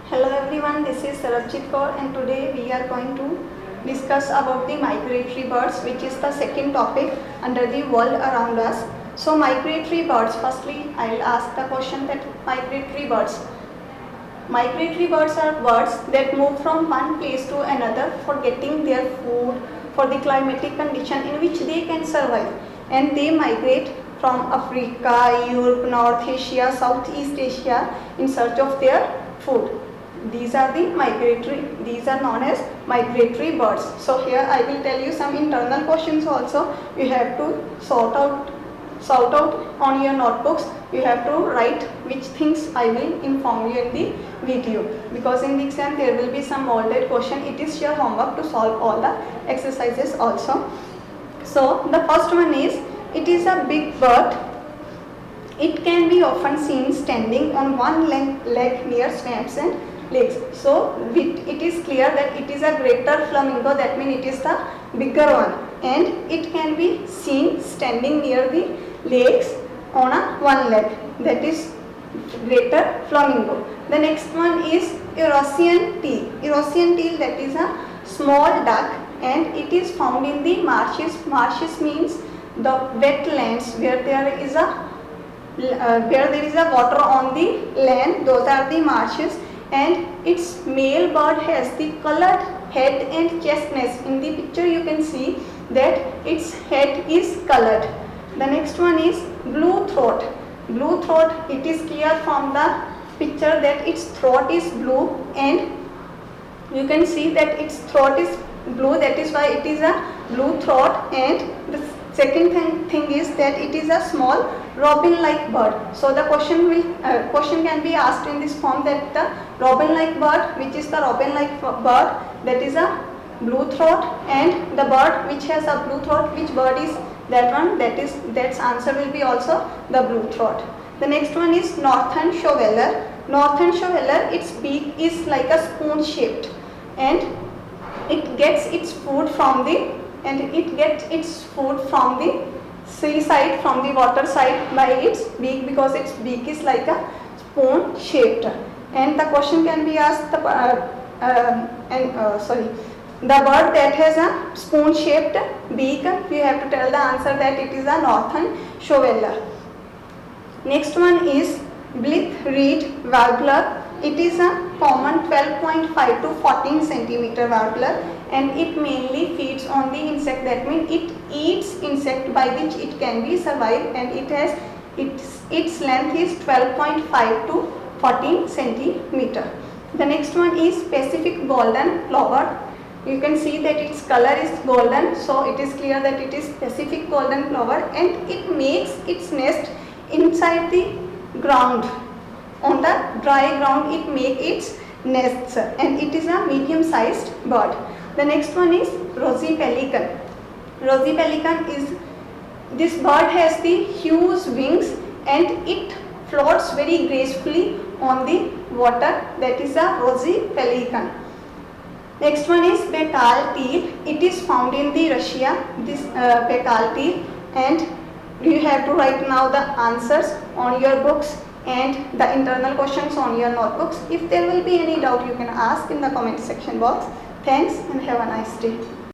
Hello everyone, this is Sarabjit Kaur and today we are going to discuss about the migratory birds, which is the second topic under the world around us. So migratory birds, firstly I will ask the question that migratory birds. Migratory birds are birds that move from one place to another for getting their food, for the climatic condition in which they can survive, and they migrate from Africa, Europe, North Asia, Southeast Asia in search of their food. These are known as migratory birds. So here I will tell you some internal questions also. You have to sort out on your notebooks. You have to write which things I will inform you in the video, because in the exam there will be some molded question. It is your homework to solve all the exercises also. So the first one is, it is a big bird. It can be often seen standing on one leg near swamps and lakes. So it is clear that it is a greater flamingo, that means it is the bigger one, and it can be seen standing near the lakes on one leg, that is greater flamingo. The next one is Eurasian teal. Eurasian teal, that is a small duck, and it is found in the marshes. Marshes means the wetlands where there is a water on the land. Those are the marshes, and its male bird has the colored head and chestnut. In the picture you can see that its head is colored. The next one is blue throat. Blue throat, it is clear from the picture that its throat is blue, and you can see that its throat is blue, that is why it is a blue throat. And the second thing is that it is a small robin-like bird. So the question can be asked in this form, that the robin-like bird, which is the robin-like bird, that is a blue throat, and the bird which has a blue throat, which bird is that one? That's answer will be also the blue throat. The next one is northern shoveler. Northern shoveler, its beak is like a spoon shaped, and it gets its food from the seaside, from the water side, by its beak, because its beak is like a spoon shaped. And the question can be asked, the bird that has a spoon shaped beak, you have to tell the answer that it is a northern shoveler. Next one is blith-reed warbler. It is a common 12.5 to 14 centimeter warbler, and it mainly feeds on the insect, that means it eats insect by which it can be survive, and its length is 12.5 to 14 centimeter. The next one is Pacific golden plover. You can see that its color is golden, so it is clear that it is Pacific golden plover, and it makes its nest inside the ground. On the dry ground it makes its nests, and it is a medium sized bird. The next one is rosy pelican. Rosy pelican is, this bird has the huge wings, and it floats very gracefully on the water, that is a rosy pelican. Next one is betal teal. It is found in the Russia, this betal teal, and you have to write now the answers on your books and the internal questions on your notebooks. If there will be any doubt, you can ask in the comment section box. Thanks and have a nice day.